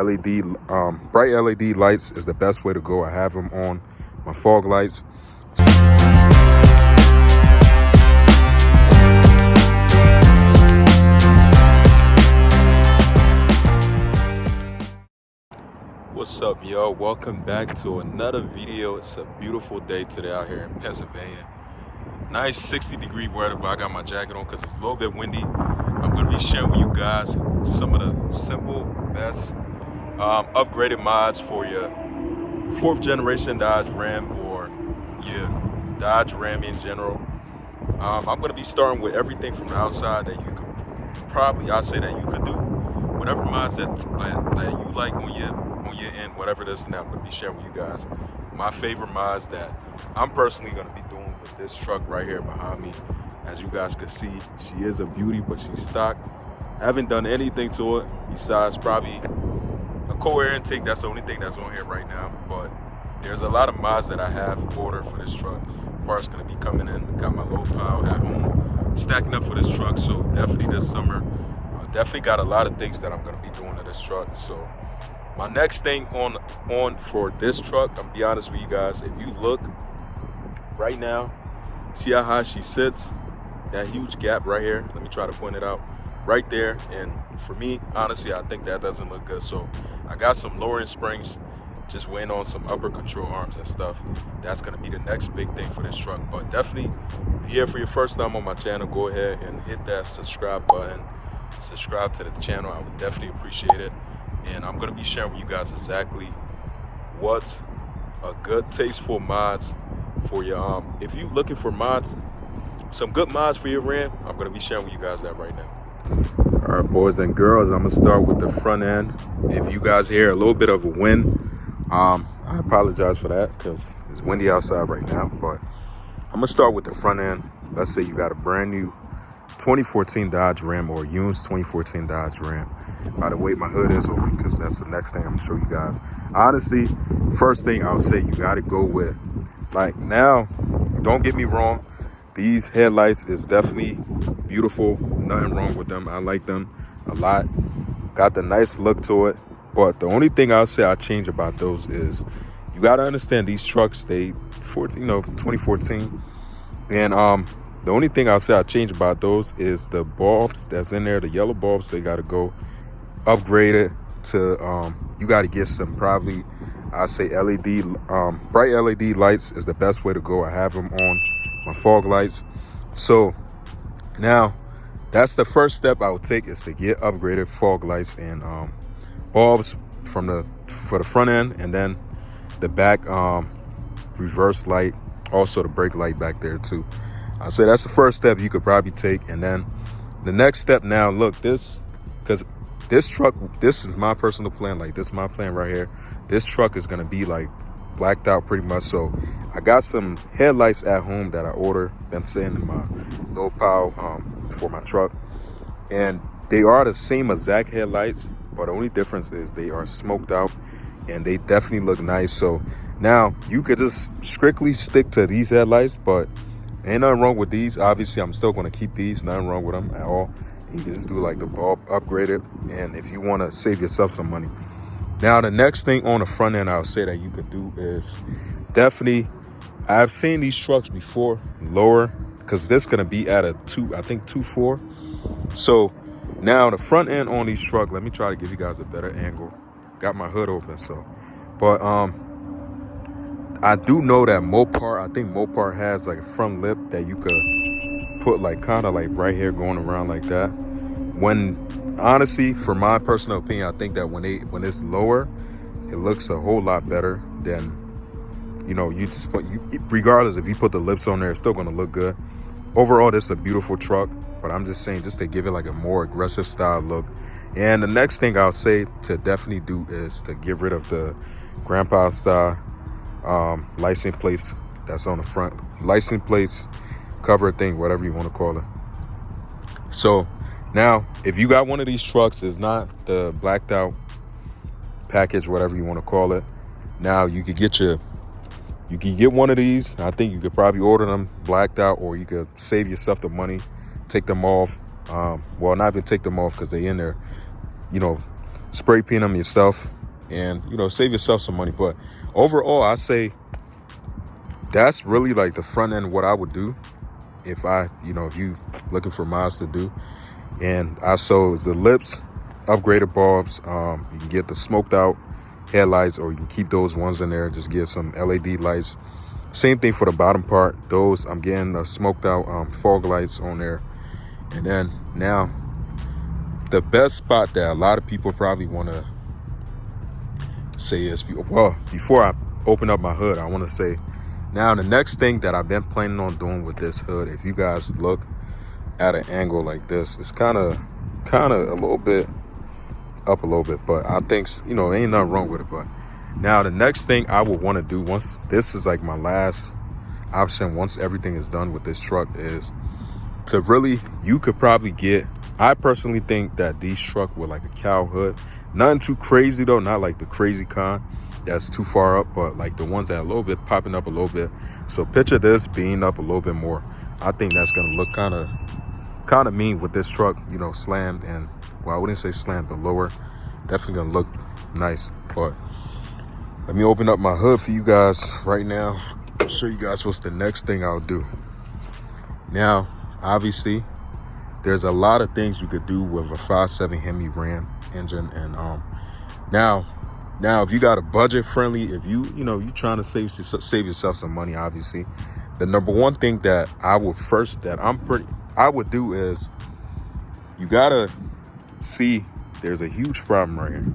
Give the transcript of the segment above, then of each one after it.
LED, bright LED lights is the best way to go. I have them on my fog lights. What's up, yo? Welcome back to another video. It's a beautiful day today out here in Pennsylvania. Nice 60-degree weather, but I got my jacket on because it's a little bit windy. I'm going to be sharing with you guys some of the simple, best upgraded mods for your 4th generation Dodge Ram or your Dodge Ram in general. I'm going to be starting with everything from the outside that you could probably, I'd say that you could do. Whatever mods that you like on your end, whatever it is, now I'm going to be sharing with you guys my favorite mods that I'm personally going to be doing with this truck right here behind me. As you guys can see, she is a beauty, but she's stock. I haven't done anything to it besides probably a cold air intake. That's the only thing that's on here right now, but there's a lot of mods that I have ordered for this truck. Parts going to be coming in. Got my low pile at home stacking up for this truck, so definitely this summer definitely got a lot of things that I'm going to be doing to this truck. So my next thing on for this truck, I'm gonna be honest with you guys, if you look right now, see how high she sits, that huge gap right here, let me try to point it out right there. And for me, honestly, I think that doesn't look good. So I got some lowering springs, just waiting on some upper control arms and stuff. That's gonna be the next big thing for this truck. But definitely, if you're here for your first time on my channel, go ahead and hit that subscribe button. Subscribe to the channel, I would definitely appreciate it. And I'm going to be sharing with you guys exactly what's a good tasteful mods for your if you're looking for mods, some good mods for your Ram, I'm going to be sharing with you guys that right now. All right, boys and girls, I'm going to start with the front end. If you guys hear a little bit of a wind, I apologize for that because it's windy outside right now. But I'm going to start with the front end. Let's say you got a brand new 2014 Dodge Ram or used 2014 Dodge Ram. By the way, my hood is open because that's the next thing I'm gonna show you guys. Honestly, first thing I would say, you gotta go with, like, now, don't get me wrong, these headlights is definitely beautiful, nothing wrong with them. I like them a lot, got the nice look to it. But the only thing I'll say I change about those is you gotta understand these trucks, they 2014, and the only thing I'll say I change about those is the bulbs that's in there, the yellow bulbs. They gotta go upgraded to you got to get some, probably I say LED, bright LED lights is the best way to go. I have them on my fog lights. So now that's the first step I would take, is to get upgraded fog lights and bulbs for the front end, and then the back reverse light, also the brake light back there too. I say that's the first step you could probably take. And then the next step, now look, this, because this truck, this is my personal plan. Like, this is my plan right here. This truck is going to be like blacked out pretty much. So I got some headlights at home that I ordered, been sitting in my low power for my truck. And they are the same exact headlights, but the only difference is they are smoked out and they definitely look nice. So now you could just strictly stick to these headlights, but ain't nothing wrong with these. Obviously, I'm still going to keep these. Nothing wrong with them at all. You can just do like the bulb upgraded, and if you want to save yourself some money. Now, the next thing on the front end I'll say that you could do is definitely, I've seen these trucks before lower, because this going to be at a 2.4. So now the front end on these trucks, let me try to give you guys a better angle. Got my hood open, so, but I do know that Mopar, I think Mopar has like a front lip that you could put like kind of like right here going around like that. When honestly, for my personal opinion, I think that when it's lower, it looks a whole lot better than, you know, you just put, regardless if you put the lips on there, it's still going to look good. Overall, this is a beautiful truck, but I'm just saying, just to give it like a more aggressive style look. And the next thing I'll say to definitely do is to get rid of the grandpa style license plates that's on the front, license plates, cover thing, whatever you want to call it. So now, if you got one of these trucks, it's not the blacked out package, whatever you want to call it. Now you could get one of these. I think you could probably order them blacked out, or you could save yourself the money, take them off. Well, not even take them off because they in there, you know, spray paint them yourself and, you know, save yourself some money. But overall, I say that's really like the front end what I would do if if you looking for miles to do. And also is the lips, upgraded bulbs. You can get the smoked out headlights, or you can keep those ones in there, just get some LED lights. Same thing for the bottom part. Those, I'm getting the smoked out fog lights on there. And then now the best spot that a lot of people probably want to say is, well, before I open up my hood, I want to say now the next thing that I've been planning on doing with this hood, if you guys look at an angle like this, it's kind of a little bit up a little bit, but I think, you know, ain't nothing wrong with it. But now the next thing I would want to do, once this is like my last option, once everything is done with this truck, is to really, you could probably get, I personally think that these truck with like a cow hood, nothing too crazy though, not like the crazy kind that's too far up, but like the ones that are a little bit popping up a little bit. So picture this being up a little bit more. I think that's gonna look kind of mean with this truck, you know, slammed, and well, I wouldn't say slammed, but lower. Definitely gonna look nice. But let me open up my hood for you guys right now. I'll show you guys what's the next thing I'll do. Now, obviously, there's a lot of things you could do with a 5.7 Hemi Ram engine, and now if you got a budget friendly, if you trying to save yourself some money, obviously, the number one thing that I would do is, you gotta see, there's a huge problem right here.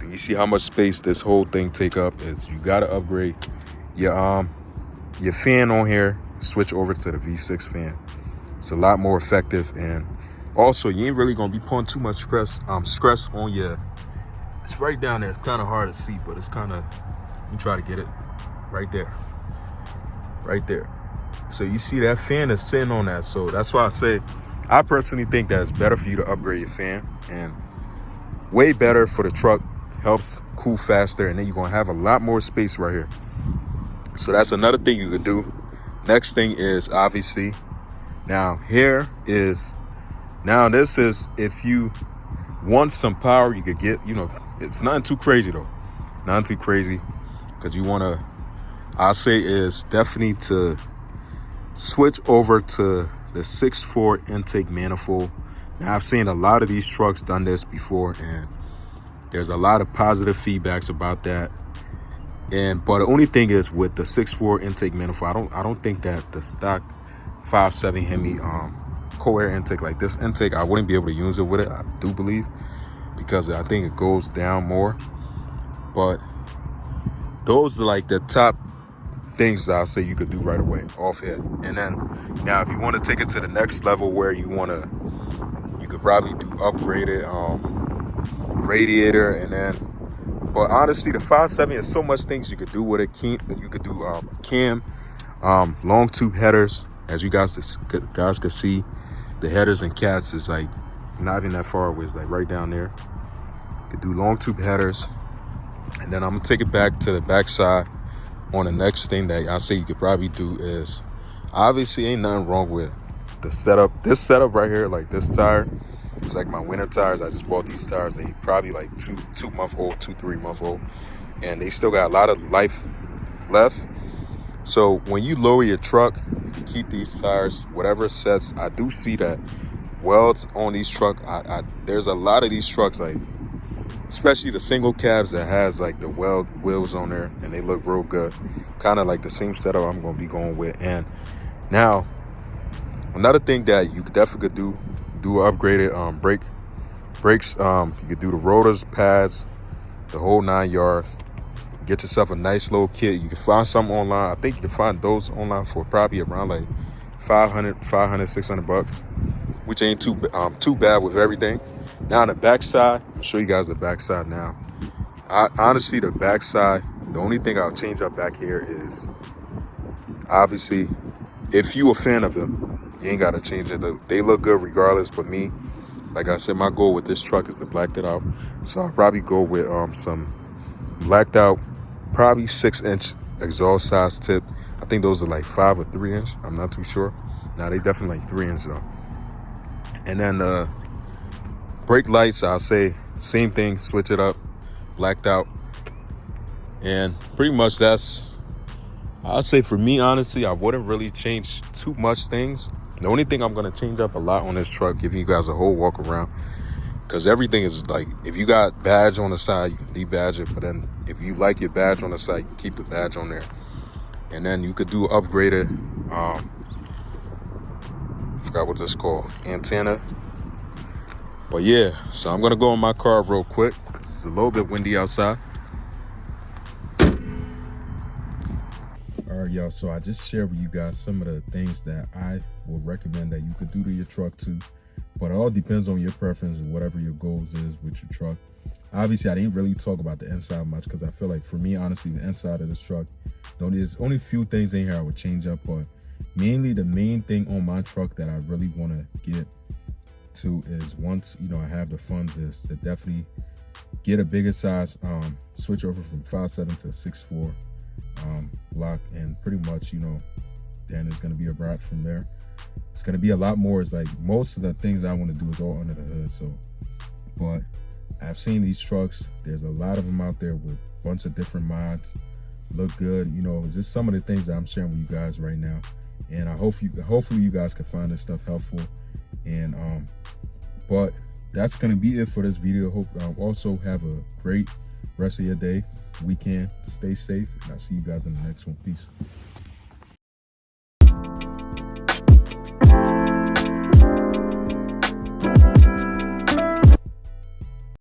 You see how much space this whole thing take up? Is you gotta upgrade your fan on here, switch over to the V6 fan. It's a lot more effective, and also you ain't really gonna be putting too much stress on your, it's right down there, it's kind of hard to see, but it's kind of, you try to get it right there. So you see that fan is sitting on that. So that's why I say, I personally think that it's better for you to upgrade your fan, and way better for the truck, helps cool faster, and then you're gonna have a lot more space right here. So that's another thing you could do. Next thing is, obviously, this is if you want some power, you could get, it's nothing too crazy though, nothing too crazy, because you want to, I say, is definitely to switch over to the 6.4 intake manifold. Now, I've seen a lot of these trucks done this before, and there's a lot of positive feedbacks about that. But the only thing is, with the 6.4 intake manifold, I don't think that the stock 5.7 Hemi co-air intake, like this intake, I wouldn't be able to use it with it, I do believe, because I think it goes down more. But those are like the top things that I'll say you could do right away off here. And then now, if you want to take it to the next level, where you could probably do upgraded radiator, and then, but honestly, the 5.7 is so much things you could do with it. You could do cam, long tube headers. As you guys can see, the headers and cats is like not even that far away. It's like right down there. You could do long tube headers. And then I'm gonna take it back to the backside on the next thing that I say you could probably do is, obviously ain't nothing wrong with the setup. This setup right here, like this tire, it's like my winter tires. I just bought these tires. They probably like 3 month old, and they still got a lot of life left. So when you lower your truck, you can keep these tires, whatever it sets. I do see that welds on these trucks. There's a lot of these trucks, like especially the single cabs, that has like the weld wheels on there, and they look real good. Kind of like the same setup I'm going to be going with. And now, another thing that you definitely could do upgraded brakes. You could do the rotors, pads, the whole 9 yards. Get yourself a nice little kit. You can find some online. I think you can find those online for probably around like $600, which ain't too bad with everything. Now on the backside, I'll show you guys the backside now. Honestly, the backside, the only thing I'll change up back here is, obviously, if you a fan of them, you ain't gotta change it. They look good regardless. But me, like I said, my goal with this truck is to black it out. So I'll probably go with some blacked out, probably 6-inch exhaust size tip. I think those are like 5 or 3 inch. I'm not too sure. Now they definitely like 3 inch though. And then brake lights, I'll say same thing, switch it up, blacked out. And pretty much that's, I'll say for me, honestly, I wouldn't really change too much things. The only thing I'm gonna change up a lot on this truck, giving you guys a whole walk around, because everything is like, if you got badge on the side, you can debadge it, but then if you like your badge on the side, you can keep the badge on there. And then you could do upgraded, forgot what this is called, antenna. But yeah, so I'm gonna go in my car real quick, because it's a little bit windy outside. All right, y'all, so I just shared with you guys some of the things that I would recommend that you could do to your truck too. But it all depends on your preference and whatever your goals is with your truck. Obviously, I didn't really talk about the inside much, because I feel like for me, honestly, the inside of this truck, though there's only a few things in here I would change up, but mainly the main thing on my truck that I really want to get to is, once, you know, I have the funds, is to definitely get a bigger size, switch over from 5.7 to 6.4 block, and pretty much, you know, then it's going to be a wrap from there. It's going to be a lot more. It's like most of the things I want to do is all under the hood. So, but I've seen these trucks. There's a lot of them out there with a bunch of different mods. Look good, you know, just some of the things that I'm sharing with you guys right now. And I hope hopefully you guys can find this stuff helpful. And but that's gonna be it for this video. Hope also have a great rest of your day, weekend. Stay safe, and I'll see you guys in the next one. Peace.